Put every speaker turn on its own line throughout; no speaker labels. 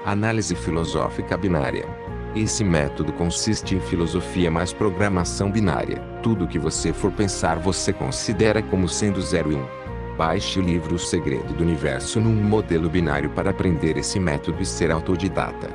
Análise filosófica binária. Esse método consiste em filosofia mais programação binária. Tudo que você for pensar você considera como sendo 0 e 1. Baixe o livro O Segredo do Universo num modelo binário para aprender esse método e ser autodidata.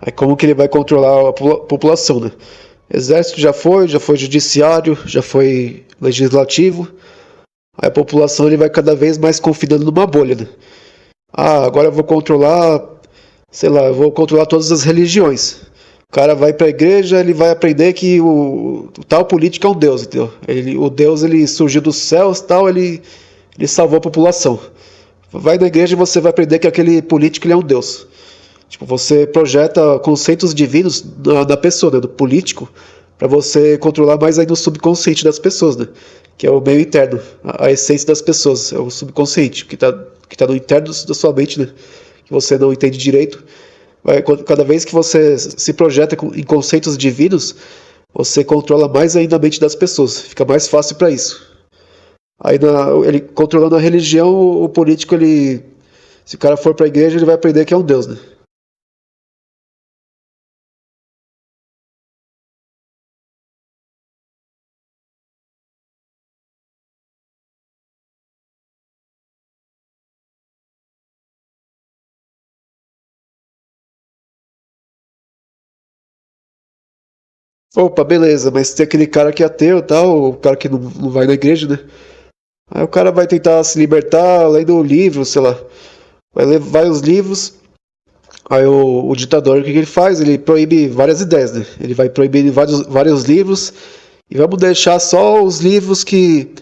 Aí como que ele vai controlar a população, né? Exército já foi judiciário, já foi legislativo. Aí a população ele vai cada vez mais confinando numa bolha, né? Ah, agora eu vou controlar, sei lá, eu vou controlar todas as religiões. O cara vai pra igreja, ele vai aprender que o tal político é um deus, entendeu? O deus ele surgiu dos céus, tal, ele salvou a população. Vai na igreja e você vai aprender que aquele político ele é um deus. Tipo, você projeta conceitos divinos da pessoa, né, do político, para você controlar mais ainda o subconsciente das pessoas, né? Que é o meio interno, a essência das pessoas, é o subconsciente, que tá no interno da sua mente, né? Que você não entende direito. Cada vez que você se projeta em conceitos divinos, você controla mais ainda a mente das pessoas, fica mais fácil para isso. Aí, ele controlando a religião, o político, se o cara for para a igreja, ele vai aprender que é um deus, né? Opa, beleza, mas tem aquele cara que é ateu e tal, o cara que não vai na igreja, né? Aí o cara vai tentar se libertar lendo o livro, sei lá. Vai ler vários livros. Aí o ditador, o que ele faz? Ele proíbe várias ideias, né? Ele vai proibir vários livros. E vamos deixar só os livros que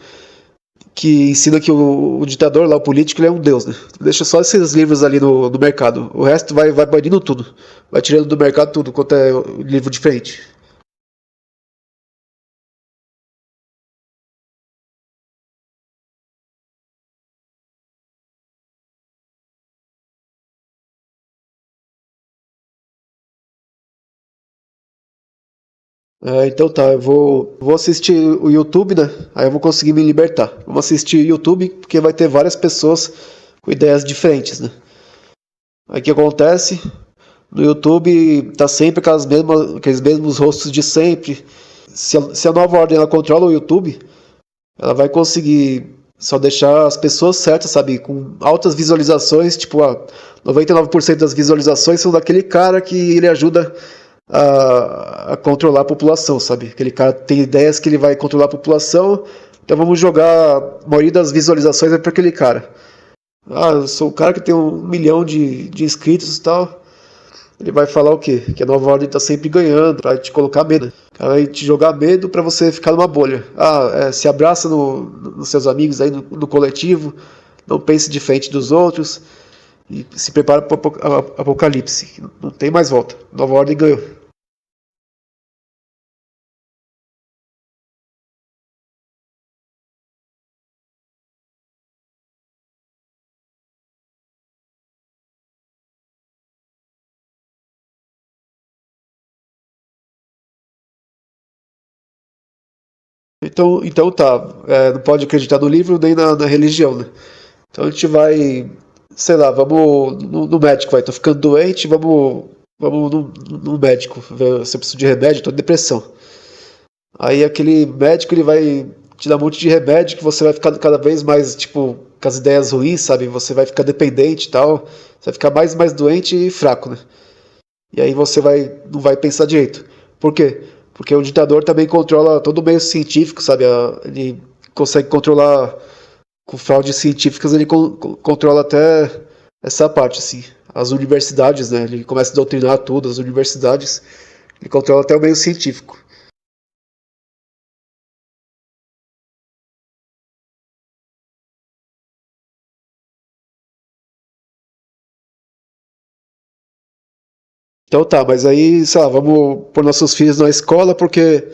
ensinam que o ditador lá, o político, ele é um deus, né? Deixa só esses livros ali no mercado. O resto vai banindo tudo. Vai tirando do mercado tudo, quanto é livro diferente. Então tá, vou assistir o YouTube, né? Aí eu vou conseguir me libertar. Vou assistir o YouTube porque vai ter várias pessoas com ideias diferentes, né? Aí o que acontece? No YouTube tá sempre aqueles mesmos rostos de sempre. Se a nova ordem ela controla o YouTube, ela vai conseguir só deixar as pessoas certas, sabe? Com altas visualizações, tipo, 99% das visualizações são daquele cara que ele ajuda a controlar a população, sabe? Aquele cara tem ideias que ele vai controlar a população, então vamos jogar a maioria das visualizações é para aquele cara. Ah, eu sou o cara que tem 1 milhão de inscritos e tal. Ele vai falar o quê? Que a nova ordem tá sempre ganhando, pra te colocar medo. O cara vai te jogar medo pra você ficar numa bolha. Se abraça nos seus amigos aí no coletivo, não pense diferente dos outros e se prepara para o apocalipse. Não tem mais volta. Nova ordem ganhou. Então tá, não pode acreditar no livro nem na religião, né? Então a gente vai, sei lá, vamos no médico, tô ficando doente, vamos no médico, ver se eu preciso de remédio, tô com depressão. Aí aquele médico ele vai te dar um monte de remédio que você vai ficar cada vez mais, tipo, com as ideias ruins, sabe? Você vai ficar dependente e tal, você vai ficar mais doente e fraco, né? E aí você não vai pensar direito. Por quê? Porque o ditador também controla todo o meio científico, sabe? Ele consegue controlar, com fraudes científicas, ele controla até essa parte, assim. As universidades, né? Ele começa a doutrinar tudo, as universidades. Ele controla até o meio científico. Então tá, mas aí, sei lá, vamos pôr nossos filhos na escola, porque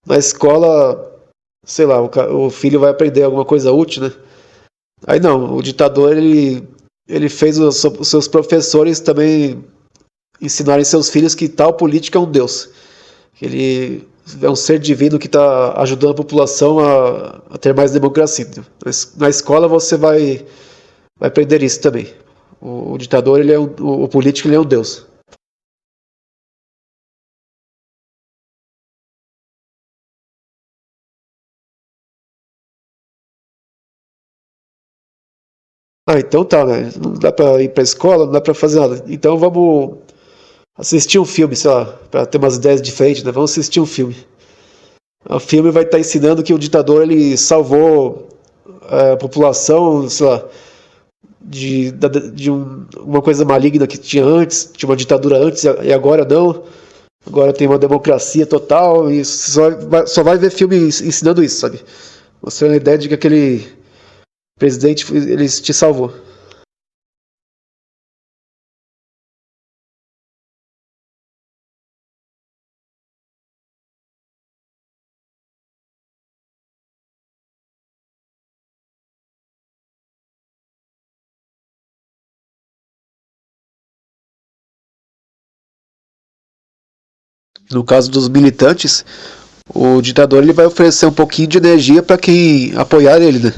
na escola, sei lá, o filho vai aprender alguma coisa útil, né? Aí não, o ditador, ele fez os seus professores também ensinarem seus filhos que tal político é um deus. Ele é um ser divino que está ajudando a população a ter mais democracia. Na escola você vai aprender isso também. O ditador, ele é o político, ele é um deus. Ah, então tá, né? Não dá pra ir pra escola, não dá pra fazer nada. Então vamos assistir um filme, sei lá, pra ter umas ideias diferentes, né? Vamos assistir um filme. O filme vai estar ensinando que o ditador ele salvou a população, sei lá, de uma coisa maligna que tinha antes, tinha uma ditadura antes e agora não. Agora tem uma democracia total e só vai ver filme ensinando isso, sabe? Mostrando a ideia de que aquele presidente ele te salvou. No caso dos militantes, o ditador ele vai oferecer um pouquinho de energia para quem apoiar ele, né?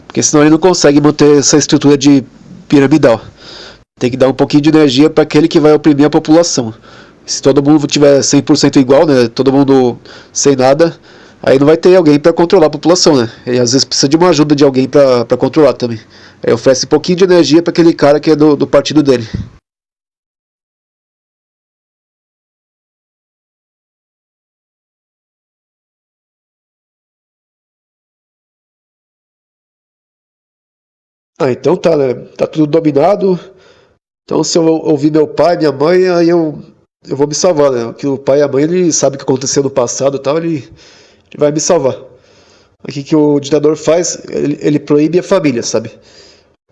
Porque senão ele não consegue manter essa estrutura de piramidal. Tem que dar um pouquinho de energia para aquele que vai oprimir a população. Se todo mundo tiver 100% igual, né, todo mundo sem nada, aí não vai ter alguém para controlar a população, né? E às vezes precisa de uma ajuda de alguém para controlar também. Aí oferece um pouquinho de energia para aquele cara que é do partido dele. Ah, então tá, né? Tá tudo dominado. Então se eu ouvir meu pai, minha mãe, eu vou me salvar, né? Que o pai e a mãe, ele sabe o que aconteceu no passado e tal, ele vai me salvar. O que o ditador faz? Ele proíbe a família, sabe?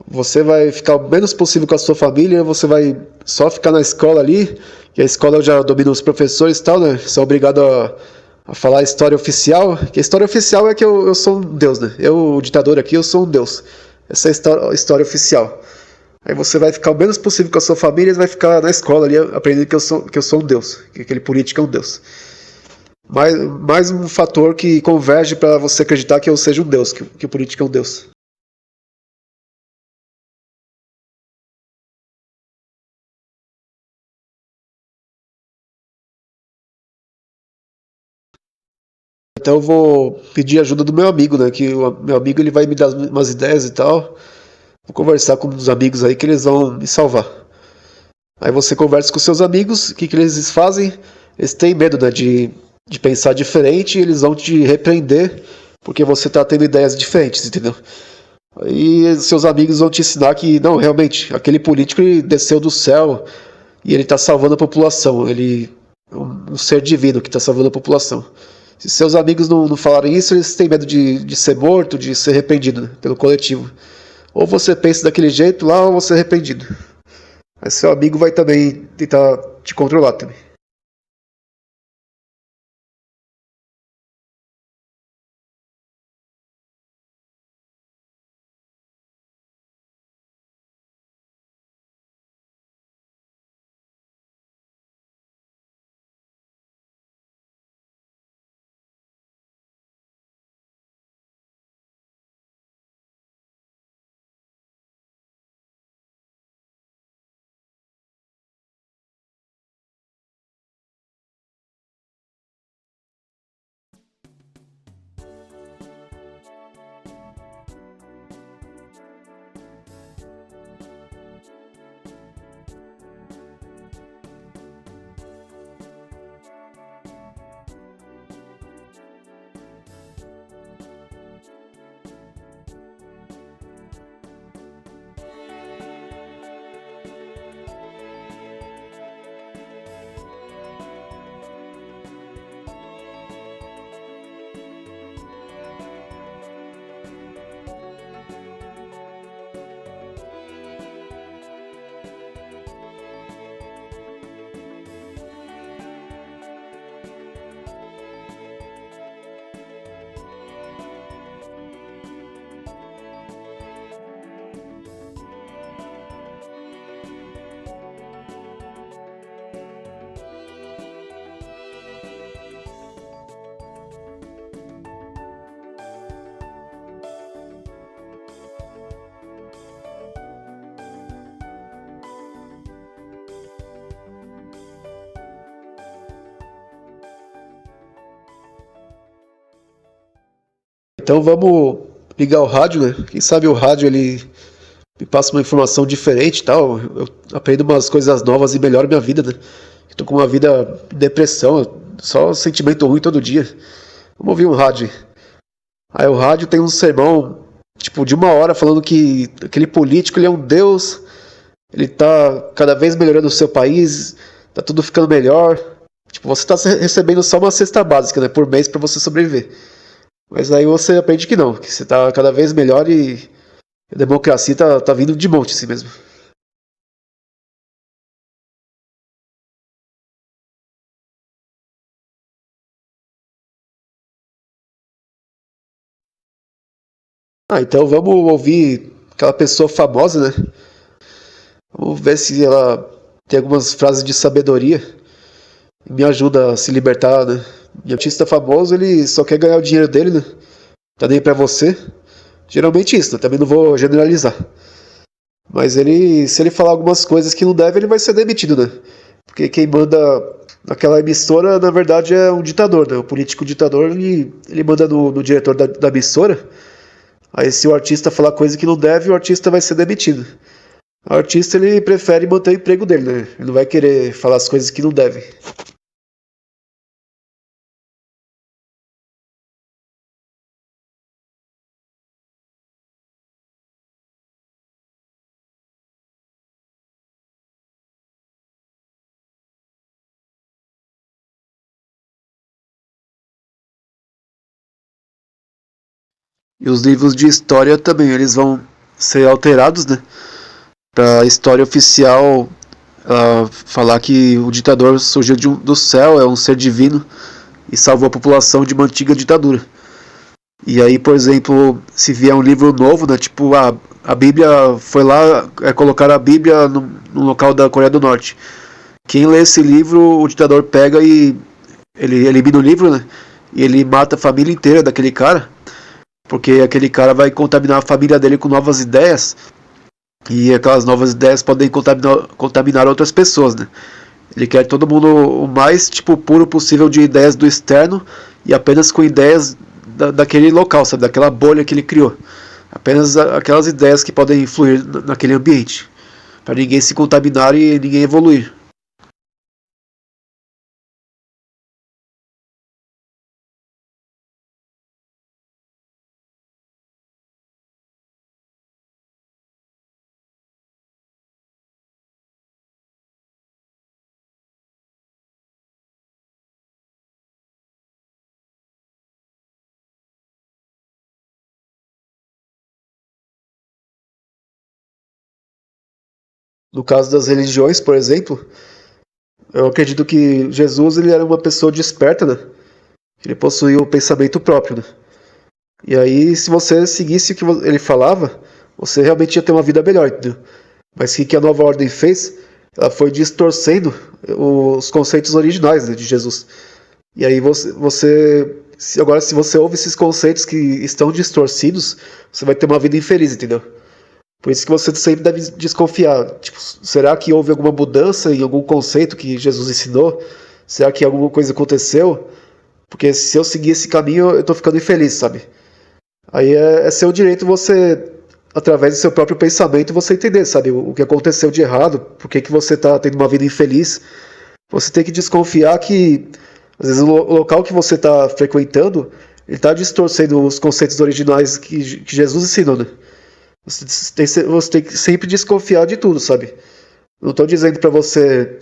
Você vai ficar o menos possível com a sua família, você vai só ficar na escola ali, e a escola já domina os professores e tal, né? São obrigados a falar a história oficial, que a história oficial é que eu sou um deus, né? Eu, o ditador aqui, eu sou um deus. Essa é a história oficial. Aí você vai ficar o menos possível com a sua família e vai ficar na escola ali aprendendo que eu sou um deus, que aquele político é um deus. Mais um fator que converge para você acreditar que eu seja um deus, que o político é um deus. Então eu vou pedir ajuda do meu amigo, né? Que o meu amigo ele vai me dar umas ideias e tal. Vou conversar com uns amigos aí que eles vão me salvar. Aí você conversa com seus amigos, o que eles fazem? Eles têm medo, né, de pensar diferente e eles vão te repreender porque você tá tendo ideias diferentes, entendeu? Aí seus amigos vão te ensinar que, não, realmente, aquele político ele desceu do céu e ele tá salvando a população. Ele é um ser divino que tá salvando a população. Se seus amigos não falarem isso, eles têm medo de ser morto, de ser arrependido, né, pelo coletivo. Ou você pensa daquele jeito lá, ou você é arrependido. Mas seu amigo vai também tentar te controlar também. Então vamos ligar o rádio, né? Quem sabe o rádio ele me passa uma informação diferente e tal. Eu aprendo umas coisas novas e melhoro minha vida, né? Eu tô com uma vida de depressão, só sentimento ruim todo dia. Vamos ouvir um rádio. Aí o rádio tem um sermão, tipo, de 1 hora falando que aquele político ele é um deus, ele tá cada vez melhorando o seu país, tá tudo ficando melhor. Tipo, você tá recebendo só uma cesta básica, né, por mês pra você sobreviver. Mas aí você aprende que não, que você tá cada vez melhor e a democracia tá vindo de monte assim mesmo. Ah, então vamos ouvir aquela pessoa famosa, né? Vamos ver se ela tem algumas frases de sabedoria e me ajuda a se libertar, né? E artista famoso, ele só quer ganhar o dinheiro dele, né? Tá nem pra você. Geralmente isso, né? Também não vou generalizar. Mas ele, se ele falar algumas coisas que não deve, ele vai ser demitido, né? Porque quem manda naquela emissora, na verdade, é um ditador, né? O político ditador, ele manda no diretor da emissora. Aí se o artista falar coisa que não deve, o artista vai ser demitido. O artista, ele prefere manter o emprego dele, né? Ele não vai querer falar as coisas que não deve. E os livros de história também, eles vão ser alterados, né? Pra história oficial falar que o ditador surgiu do céu, é um ser divino e salvou a população de uma antiga ditadura. E aí, por exemplo, se vier um livro novo, né, tipo a Bíblia, foi lá colocar a Bíblia no local da Coreia do Norte. Quem lê esse livro, o ditador pega e ele elimina o livro, né? E ele mata a família inteira daquele cara, porque aquele cara vai contaminar a família dele com novas ideias e aquelas novas ideias podem contaminar outras pessoas, né? Ele quer todo mundo o mais tipo puro possível de ideias do externo e apenas com ideias daquele local, sabe? Daquela bolha que ele criou. Apenas aquelas ideias que podem influir naquele ambiente. Para ninguém se contaminar e ninguém evoluir. No caso das religiões, por exemplo, eu acredito que Jesus ele era uma pessoa desperta, né? Ele possuía um pensamento próprio, né? E aí, se você seguisse o que ele falava, você realmente ia ter uma vida melhor, entendeu? Mas o que a nova ordem fez? Ela foi distorcendo os conceitos originais, né, de Jesus. E aí agora se você ouve esses conceitos que estão distorcidos, você vai ter uma vida infeliz, entendeu? Por isso que você sempre deve desconfiar. Tipo, será que houve alguma mudança em algum conceito que Jesus ensinou? Será que alguma coisa aconteceu? Porque se eu seguir esse caminho, eu tô ficando infeliz, sabe? Aí é seu direito você, através do seu próprio pensamento, você entender, sabe? O que aconteceu de errado, por que você tá tendo uma vida infeliz. Você tem que desconfiar que, às vezes, o local que você está frequentando, ele está distorcendo os conceitos originais que Jesus ensinou, né? Você tem que sempre desconfiar de tudo, sabe? Não estou dizendo para você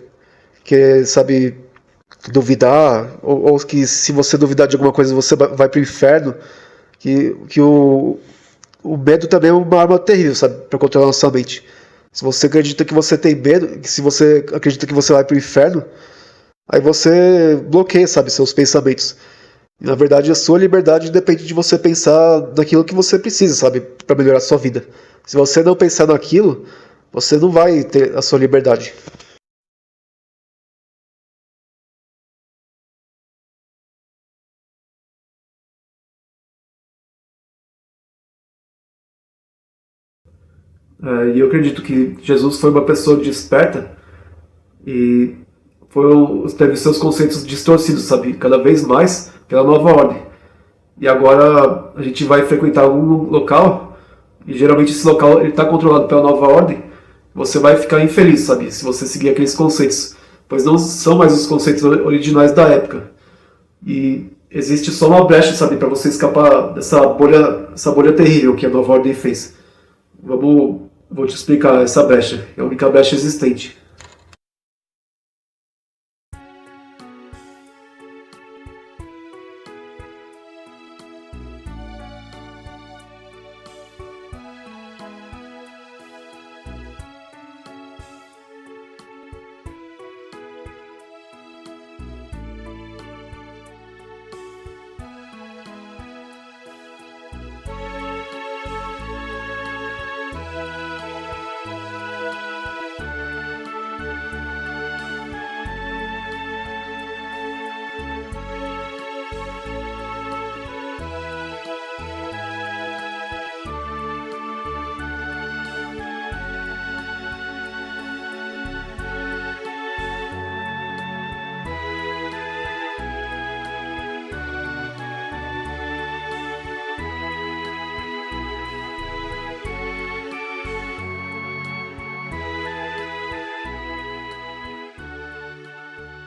que, sabe, duvidar, ou que se você duvidar de alguma coisa você vai para o inferno, que o medo também é uma arma terrível, sabe, para controlar a sua mente. Se você acredita que você tem medo, se você acredita que você vai para o inferno, aí você bloqueia, sabe, seus pensamentos. E, na verdade, a sua liberdade depende de você pensar naquilo que você precisa, sabe, para melhorar a sua vida. Se você não pensar naquilo, você não vai ter a sua liberdade. E eu acredito que Jesus foi uma pessoa desperta e teve seus conceitos distorcidos, sabe, cada vez mais pela nova ordem. e agora a gente vai frequentar algum local, e geralmente esse local está controlado pela nova ordem, você vai ficar infeliz, sabe, se você seguir aqueles conceitos, pois não são mais os conceitos originais da época. E existe só uma brecha, sabe, para você escapar dessa bolha, essa bolha terrível que a nova ordem fez. Vou te explicar essa brecha. É a única brecha existente.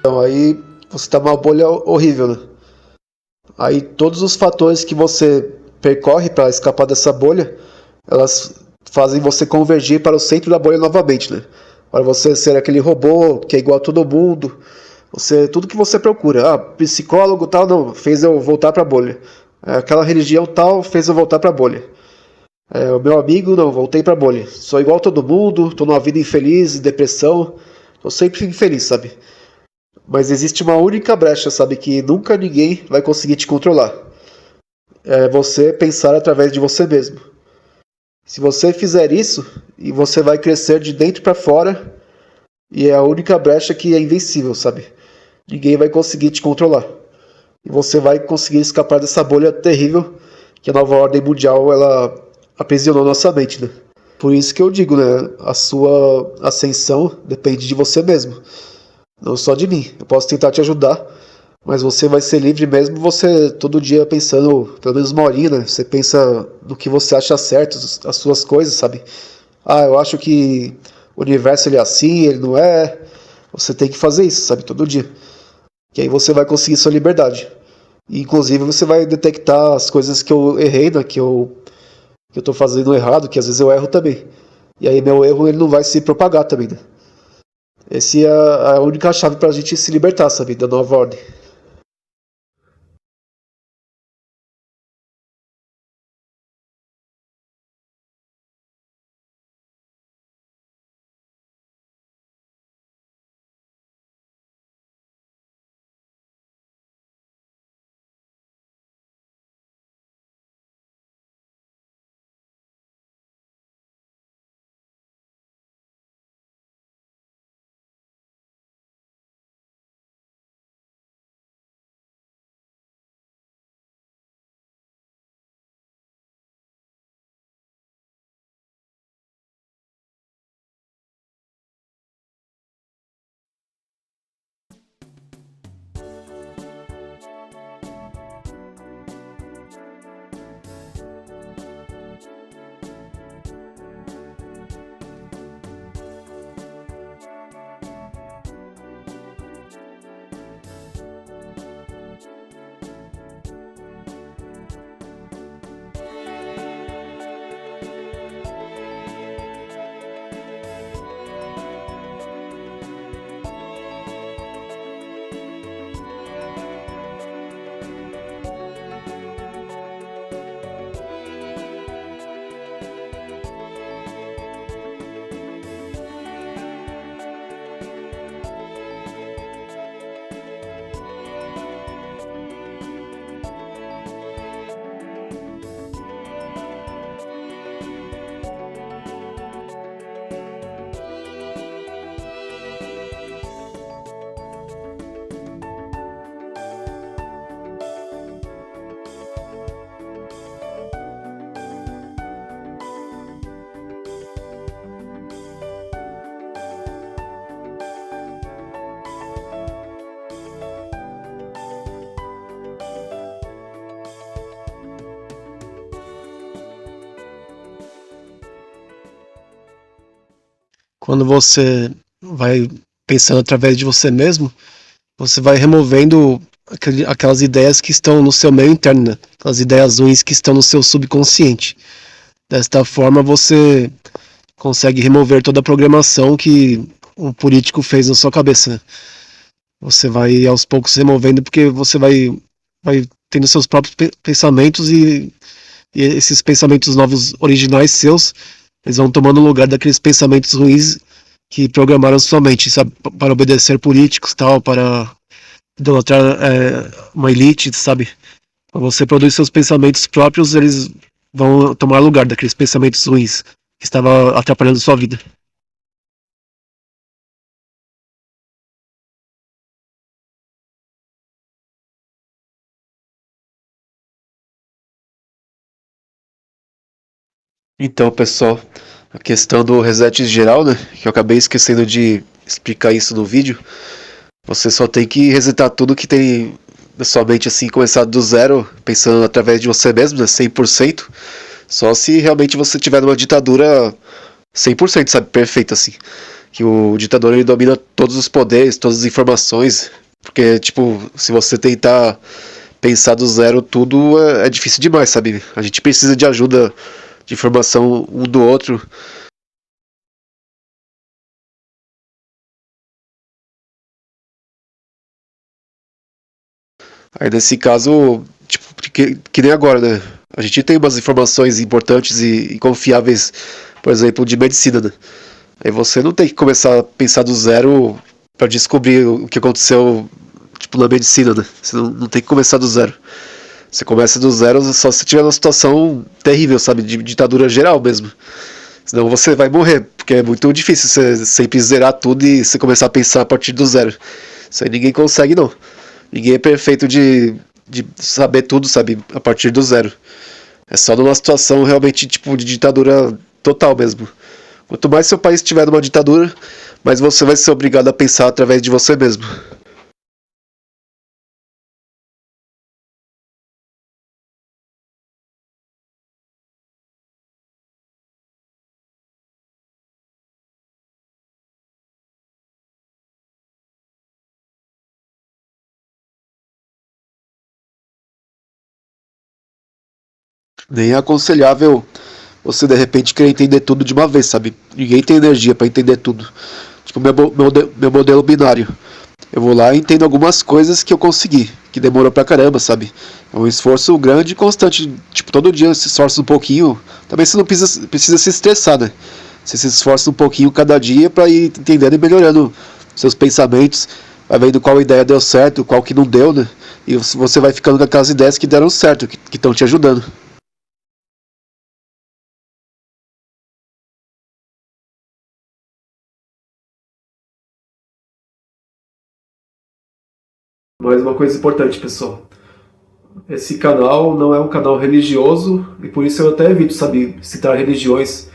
Então aí você tá numa bolha horrível, né? Aí todos os fatores que você percorre para escapar dessa bolha, elas fazem você convergir para o centro da bolha novamente, né? Para você ser aquele robô que é igual a todo mundo, você tudo que você procura, psicólogo tal, não, fez eu voltar para a bolha. Aquela religião tal fez eu voltar para a bolha. O meu amigo, não, voltei para a bolha. Sou igual a todo mundo, tô numa vida infeliz, depressão, tô sempre infeliz, sabe? Mas existe uma única brecha, sabe? Que nunca ninguém vai conseguir te controlar. É você pensar através de você mesmo. Se você fizer isso, e você vai crescer de dentro para fora, e é a única brecha que é invencível, sabe? Ninguém vai conseguir te controlar. E você vai conseguir escapar dessa bolha terrível que a nova ordem mundial ela aprisionou nossa mente, né? Por isso que eu digo, né? A sua ascensão depende de você mesmo, não só de mim. Eu posso tentar te ajudar, mas você vai ser livre mesmo você todo dia pensando, pelo menos uma horinha, né? Você pensa no que você acha certo, as suas coisas, sabe? Eu acho que o universo ele é assim, ele não é. Você tem que fazer isso, sabe? Todo dia. Que aí você vai conseguir sua liberdade. E, inclusive você vai detectar as coisas que eu errei, né? Que eu tô fazendo errado, que às vezes eu erro também. E aí meu erro ele não vai se propagar também, né? Essa é a única chave pra gente se libertar, sabe? Da nova ordem. quando você vai pensando através de você mesmo, você vai removendo aquelas ideias que estão no seu meio interno, né? Aquelas ideias ruins que estão no seu subconsciente. Desta forma, você consegue remover toda a programação que o político fez na sua cabeça, né? Você vai aos poucos removendo porque você vai tendo seus próprios pensamentos e esses pensamentos novos, originais seus, eles vão tomando lugar daqueles pensamentos ruins que programaram sua mente, sabe? Para obedecer políticos, tal, para idolatrar uma elite, sabe? Quando você produz seus pensamentos próprios, eles vão tomar lugar daqueles pensamentos ruins que estavam atrapalhando sua vida. Então, pessoal, a questão do reset geral, né? Que eu acabei esquecendo de explicar isso no vídeo. Você só tem que resetar tudo que tem na sua mente, assim, começar do zero, pensando através de você mesmo, né? 100%. Só se realmente você tiver numa ditadura 100%, sabe? Perfeita, assim. Que o ditador ele domina todos os poderes, todas as informações. Porque, tipo, se você tentar pensar do zero tudo, é difícil demais, sabe? A gente precisa de ajuda, de informação um do outro. Aí nesse caso, tipo, que nem agora, né? A gente tem umas informações importantes e confiáveis, por exemplo, de medicina, né? Aí você não tem que começar a pensar do zero para descobrir o que aconteceu, tipo, na medicina, né? Você não tem que começar do zero. Você começa do zero só se tiver uma situação terrível, sabe? De ditadura geral mesmo. Senão você vai morrer, porque é muito difícil você sempre zerar tudo e você começar a pensar a partir do zero. Isso aí ninguém consegue, não. Ninguém é perfeito de saber tudo, sabe? A partir do zero. É só numa situação realmente, tipo, de ditadura total mesmo. Quanto mais seu país estiver numa ditadura, mais você vai ser obrigado a pensar através de você mesmo. Nem é aconselhável você de repente querer entender tudo de uma vez, sabe? Ninguém tem energia para entender tudo. Tipo, meu modelo binário. Eu vou lá e entendo algumas coisas que eu consegui, que demorou pra caramba, sabe? É um esforço grande e constante. Tipo, todo dia se esforça um pouquinho. Também você não precisa se estressar, né? Você se esforça um pouquinho cada dia pra ir entendendo e melhorando seus pensamentos. Vai vendo qual ideia deu certo, qual que não deu, né? E você vai ficando com aquelas ideias que deram certo, que estão te ajudando. Mais uma coisa importante, pessoal. Esse canal não é um canal religioso e por isso eu até evito, sabe, citar religiões.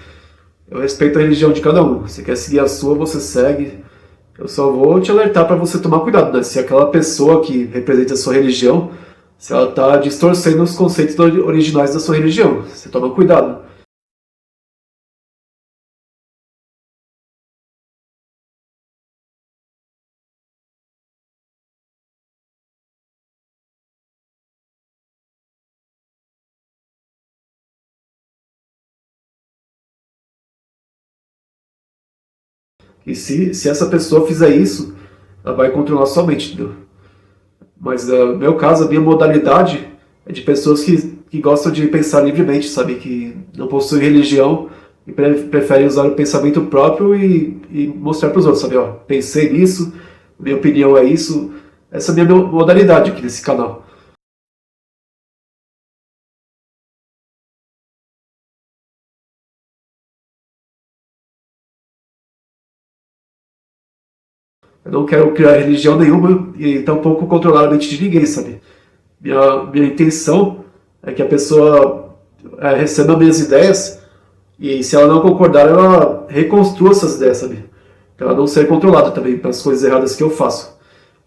Eu respeito a religião de cada um. Se quer seguir a sua, você segue. Eu só vou te alertar para você tomar cuidado, né? Se aquela pessoa que representa a sua religião, se ela está distorcendo os conceitos originais da sua religião, você toma cuidado. E se essa pessoa fizer isso, ela vai controlar sua mente, entendeu? Mas no meu caso, a minha modalidade é de pessoas que gostam de pensar livremente, sabe? Que não possuem religião e preferem usar o pensamento próprio e mostrar para os outros, sabe? Ó, pensei nisso, minha opinião é isso. Essa é a minha modalidade aqui nesse canal. Eu não quero criar religião nenhuma e tampouco controlar a mente de ninguém, sabe? Minha intenção é que a pessoa receba minhas ideias e se ela não concordar, ela reconstrua essas ideias, sabe? Pra ela não ser controlada também pelas coisas erradas que eu faço.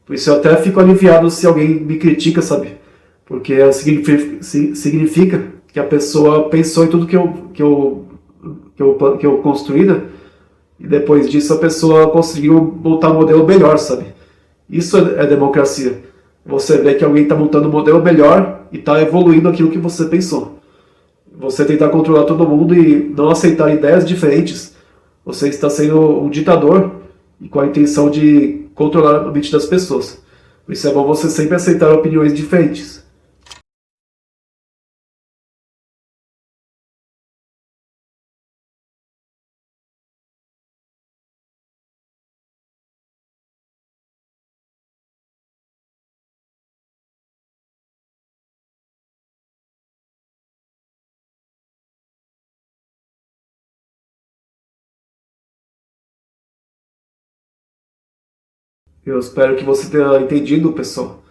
Por isso eu até fico aliviado se alguém me critica, sabe? Porque significa que a pessoa pensou em tudo que eu construí, né? e depois disso a pessoa conseguiu montar um modelo melhor, sabe? Isso é democracia. Você vê que alguém está montando um modelo melhor e está evoluindo aquilo que você pensou. Você tentar controlar todo mundo e não aceitar ideias diferentes, você está sendo um ditador e com a intenção de controlar a mente das pessoas. Por isso é bom você sempre aceitar opiniões diferentes. Eu espero que você tenha entendido, pessoal,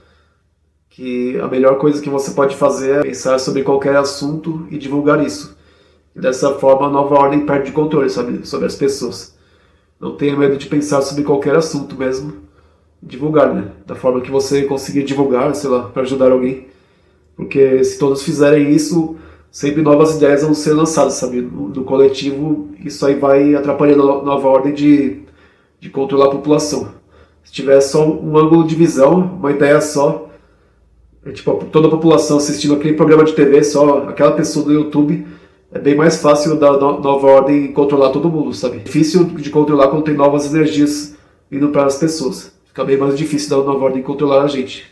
que a melhor coisa que você pode fazer é pensar sobre qualquer assunto e divulgar isso. E dessa forma a nova ordem perde controle, sabe, sobre as pessoas. Não tenha medo de pensar sobre qualquer assunto mesmo e divulgar, né? Da forma que você conseguir divulgar, sei lá, para ajudar alguém. Porque se todos fizerem isso, sempre novas ideias vão ser lançadas, sabe? No coletivo, isso aí vai atrapalhando a nova ordem de controlar a população. Se tiver só um ângulo de visão, uma ideia só, tipo, toda a população assistindo aquele programa de TV, só aquela pessoa do YouTube, é bem mais fácil da nova ordem controlar todo mundo, sabe? Difícil de controlar quando tem novas energias indo para as pessoas. Fica bem mais difícil da nova ordem controlar a gente.